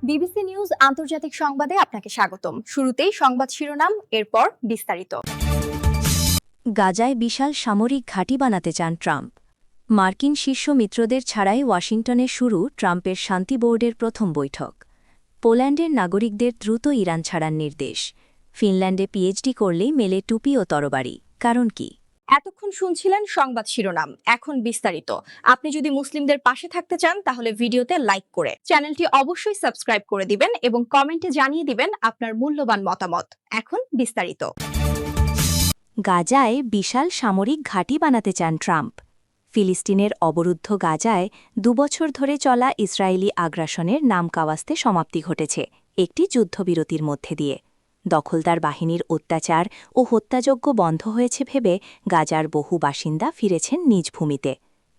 BBC news আন্তর্জাতিক সংবাদে আপনাকে স্বাগতম। শুরুতেই সংবাদ শিরোনাম, এরপর বিস্তারিত। গাজায় বিশাল সামরিক ঘাঁটি বানাতে চান ট্রাম্প। মার্কিন শীর্ষ মিত্রদের ছাড়াই ওয়াশিংটনে শুরু ট্রাম্পের শান্তি বোর্ডের প্রথম বৈঠক। পোল্যান্ডের নাগরিকদের দ্রুত ইরান ছাড়ার নির্দেশ। ফিনল্যান্ডে পিএইচডি করলেই মেলে টুপি ও তরবারি। কারণ কি? এতক্ষণ শুনছিলেন সংবাদ শিরোনাম, এখন বিস্তারিত। আপনি যদি মুসলিমদের পাশে থাকতে চান তাহলে ভিডিওতে লাইক করে চ্যানেলটি অবশ্যই সাবস্ক্রাইব করে দিবেন এবং কমেন্টে জানিয়ে দিবেন আপনার মূল্যবান মতামত। এখন বিস্তারিত। গাজায় বিশাল সামরিক ঘাঁটি বানাতে চান ট্রাম্প। ফিলিস্তিনের অবরুদ্ধ গাজায় 2 বছর ধরে চলা ইসরায়েলি আগ্রাসনের নাম কাওয়াস্তে সমাপ্তি ঘটেছে একটি যুদ্ধবিরতির মধ্যে দিয়ে। দখলদার বাহিনীর অত্যাচার ও হত্যাযজ্ঞ বন্ধ হয়েছে ভেবে গাজার বহু বাসিন্দা ফিরেছেন নিজ ভূমিতে।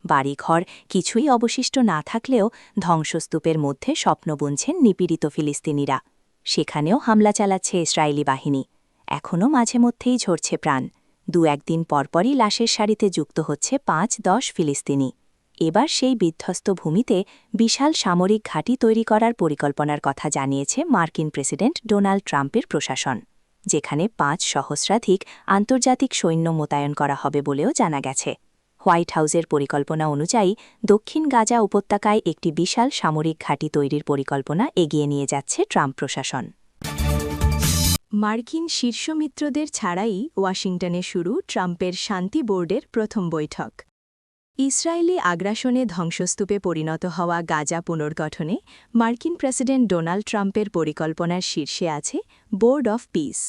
বাড়িঘর কিছুই অবশিষ্ট না থাকলেও ধ্বংসস্তূপের মধ্যে স্বপ্ন বুনছেন নিপীড়িত ফিলিস্তিনিরা। সেখানেও হামলা চালাচ্ছে ইসরায়েলি বাহিনী। এখনও মাঝে মধ্যেই ঝরছে প্রাণ। 2-1 দিন পরপরই লাশের সারিতে যুক্ত হচ্ছে 5-10 ফিলিস্তিনি। এবার সেই বিধ্বস্ত ভূমিতে বিশাল সামরিক ঘাঁটি তৈরি করার পরিকল্পনার কথা জানিয়েছে মার্কিন প্রেসিডেন্ট ডোনাল্ড ট্রাম্পের প্রশাসন, যেখানে 5 সহস্রাধিক আন্তর্জাতিক সৈন্য মোতায়েন করা হবে বলেও জানা গেছে। হোয়াইট হাউসের পরিকল্পনা অনুযায়ী দক্ষিণ গাজা উপত্যকায় একটি বিশাল সামরিক ঘাঁটি তৈরির পরিকল্পনা এগিয়ে নিয়ে যাচ্ছে ট্রাম্প প্রশাসন। মার্কিন শীর্ষ মিত্রদের ছাড়াই ওয়াশিংটনে শুরু ট্রাম্পের শান্তি বোর্ডের প্রথম বৈঠক। ইসরায়েলি আগ্রাসনে ধ্বংসস্তূপে পরিণত হওয়া গাজা পুনর্গঠনে মার্কিন প্রেসিডেন্ট ডোনাল্ড ট্রাম্পের পরিকল্পনার শীর্ষে আছে বোর্ড অফ পিস।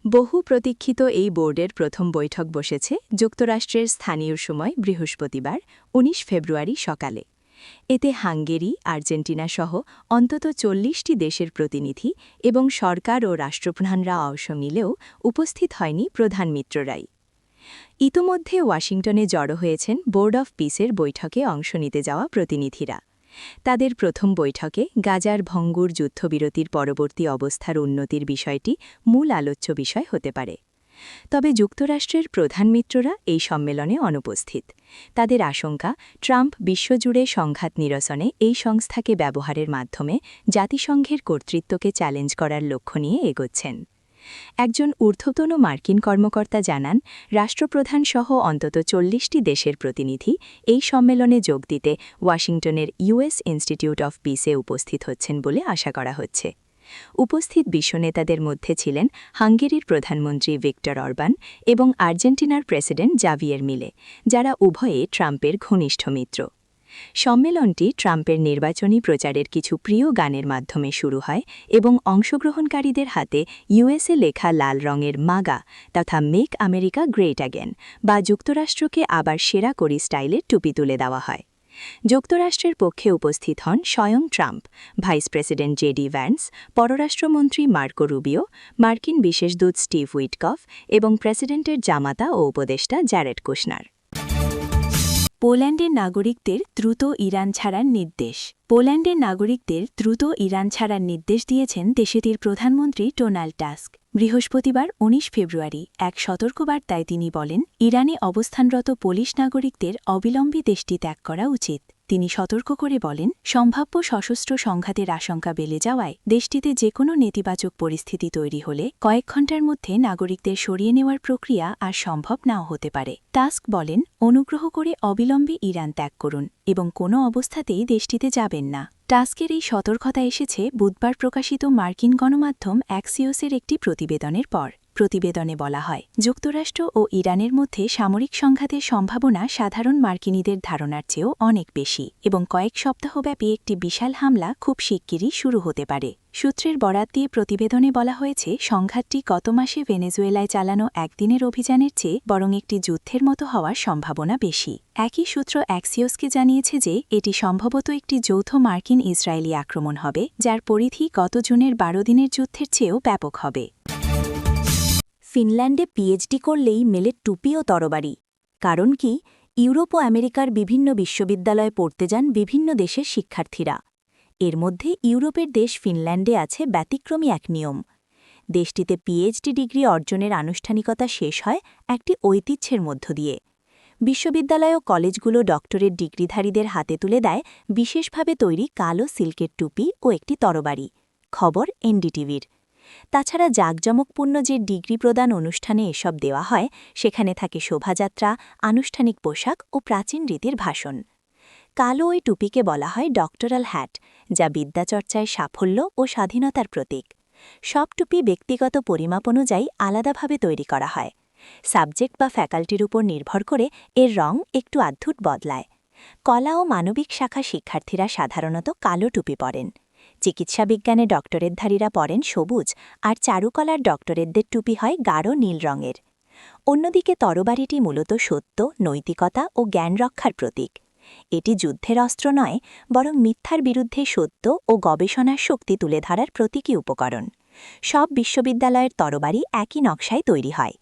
বহু প্রতীক্ষিত এই বোর্ডের প্রথম বৈঠক বসেছে যুক্তরাষ্ট্রের স্থানীয় সময় বৃহস্পতিবার 19 ফেব্রুয়ারি সকালে। এতে হাঙ্গেরি, আর্জেন্টিনা সহ অন্তত 40টি দেশের প্রতিনিধি এবং সরকার ও রাষ্ট্রপ্রধানরা অংশ নিলেও উপস্থিত হয়নি প্রধান মিত্ররাই। ইতোমধ্যে ওয়াশিংটনে জড়ো হয়েছেন বোর্ড অফ পিসের বৈঠকে অংশ নিতে যাওয়া প্রতিনিধিরা। তাদের প্রথম বৈঠকে গাজার ভঙ্গুর যুদ্ধবিরতির পরবর্তী অবস্থার উন্নতির বিষয়টি মূল আলোচ্য বিষয় হতে পারে। তবে যুক্তরাষ্ট্রের প্রধান মিত্ররা এই সম্মেলনে অনুপস্থিত। তাদের আশঙ্কা, ট্রাম্প বিশ্বজুড়ে সংঘাত নিরসনে এই সংস্থাকে ব্যবহারের মাধ্যমে জাতিসংঘের কর্তৃত্বকে চ্যালেঞ্জ করার লক্ষ্য নিয়ে এগোচ্ছেন। একজন ঊর্ধ্বতন মার্কিন কর্মকর্তা জানান, রাষ্ট্রপ্রধানসহ অন্তত 40টি দেশের প্রতিনিধি এই সম্মেলনে যোগ দিতে ওয়াশিংটনের ইউএস ইনস্টিটিউট অফ পিসে উপস্থিত হচ্ছেন বলে আশা করা হচ্ছে। উপস্থিত বিশ্বনেতাদের মধ্যে ছিলেন হাঙ্গেরির প্রধানমন্ত্রী ভিক্টর অরবান এবং আর্জেন্টিনার প্রেসিডেন্ট জাভিয়ের মিলে, যারা উভয়ে ট্রাম্পের ঘনিষ্ঠ মিত্র। সম্মেলনটি ট্রাম্পের নির্বাচনী প্রচারের কিছু প্রিয় গানের মাধ্যমে শুরু হয় এবং অংশগ্রহণকারীদের হাতে ইউএসএ লেখা লাল রঙের মাগা তথা মেক আমেরিকা গ্রেট অ্যাগেন বা যুক্তরাষ্ট্রকে আবার সেরা করি স্টাইলের টুপি তুলে দেওয়া হয়। যুক্তরাষ্ট্রের পক্ষে উপস্থিত হন স্বয়ং Trump, vice president JD Vance, পররাষ্ট্রমন্ত্রী মার্কো রুবিও, মার্কিন বিশেষ দূত স্টিভ উইটকফ এবং প্রেসিডেন্টের জামাতা ও উপদেষ্টা জ্যারেড কুশনার। পোল্যান্ডের নাগরিকদের দ্রুত ইরান ছাড়ার নির্দেশ। পোল্যান্ডের নাগরিকদের দ্রুত ইরান ছাড়ার নির্দেশ দিয়েছেন দেশটির প্রধানমন্ত্রী ডোনাল্ড টাস্ক। বৃহস্পতিবার 19 ফেব্রুয়ারি এক সতর্কবার্তায় তিনি বলেন, ইরানে অবস্থানরত পোলিশ নাগরিকদের অবিলম্বে দেশটি ত্যাগ করা উচিত। তিনি সতর্ক করে বলেন, সম্ভাব্য সশস্ত্র সংঘাতের আশঙ্কা বেড়ে যাওয়ায় দেশটিতে যেকোনো নেতিবাচক পরিস্থিতি তৈরি হলে কয়েক ঘণ্টার মধ্যে নাগরিকদের সরিয়ে নেওয়ার প্রক্রিয়া আর সম্ভব নাও হতে পারে। টাস্ক বলেন, অনুগ্রহ করে অবিলম্বে ইরান ত্যাগ করুন এবং কোনো অবস্থাতেই দেশটিতে যাবেন না। টাস্কের এই সতর্কতা এসেছে বুধবার প্রকাশিত মার্কিন গণমাধ্যম অ্যাক্সিওসের একটি প্রতিবেদনের পর। প্রতিবেদনে বলা হয়, যুক্তরাষ্ট্র ও ইরানের মধ্যে সামরিক সংঘাতের সম্ভাবনা সাধারণ মার্কিনীদের ধারণার চেয়েও অনেক বেশি এবং কয়েক সপ্তাহব্যাপী একটি বিশাল হামলা খুব শিগগিরই শুরু হতে পারে। সূত্রের বরাত দিয়ে প্রতিবেদনে বলা হয়েছে, সংঘাতটি গত মাসে ভেনেজুয়েলায় চালানো একদিনের অভিযানের চেয়ে বরং একটি যুদ্ধের মতো হওয়ার সম্ভাবনা বেশি। একই সূত্র অ্যাক্সিওসকে জানিয়েছে যে এটি সম্ভবত একটি যৌথ মার্কিন ইসরায়েলি আক্রমণ হবে, যার পরিধি গত জুনের 12 দিনের যুদ্ধের চেয়েও ব্যাপক হবে। ফিনল্যান্ডে পিএইচডি করলেই মেলে টুপি ও তরবারি। কারণ কি? ইউরোপ ও আমেরিকার বিভিন্ন বিশ্ববিদ্যালয়ে পড়তে যান বিভিন্ন দেশের শিক্ষার্থীরা। এর মধ্যে ইউরোপের দেশ ফিনল্যান্ডে আছে ব্যতিক্রমী এক নিয়ম। দেশটিতে পিএইচডি ডিগ্রি অর্জনের আনুষ্ঠানিকতা শেষ হয় একটি ঐতিহ্যের মধ্য দিয়ে। বিশ্ববিদ্যালয় ও কলেজগুলো ডক্টরেট ডিগ্রিধারীদের হাতে তুলে দেয় বিশেষভাবে তৈরি কালো সিল্কের টুপি ও একটি তরবারি। খবর এনডিটিভির। তাছাড়া জাঁকজমকপূর্ণ যে ডিগ্রি প্রদান অনুষ্ঠানে এসব দেওয়া হয়, সেখানে থাকে শোভাযাত্রা, আনুষ্ঠানিক পোশাক ও প্রাচীন রীতির ভাষণ। কালো ওই টুপিকে বলা হয় ডক্টরাল হ্যাট, যা বিদ্যাচর্চায় সাফল্য ও স্বাধীনতার প্রতীক। সব টুপি ব্যক্তিগত পরিমাপ অনুযায়ী আলাদাভাবে তৈরি করা হয়। সাবজেক্ট বা ফ্যাকাল্টির উপর নির্ভর করে এর রং একটু আধটুট বদলায়। কলা ও মানবিক শাখা শিক্ষার্থীরা সাধারণত কালো টুপি পরেন। চিকিৎসাবিজ্ঞানে ডক্টরেটধারীরা পরেন সবুজ, আর চারুকলার ডক্টরেটদের টুপি হয় গাঢ় নীল রঙের। অন্যদিকে তরবারিটি মূলত সত্য, নৈতিকতা ও জ্ঞান রক্ষার প্রতীক। এটি যুদ্ধের অস্ত্র নয়, বরং মিথ্যার বিরুদ্ধে সত্য ও গবেষণার শক্তি তুলে ধরার প্রতীকী উপকরণ। সব বিশ্ববিদ্যালয়ের তরবারি একই নকশায় তৈরি হয়।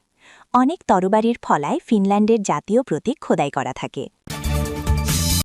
অনেক তরবারির ফলায় ফিনল্যান্ডের জাতীয় প্রতীক খোদাই করা থাকে।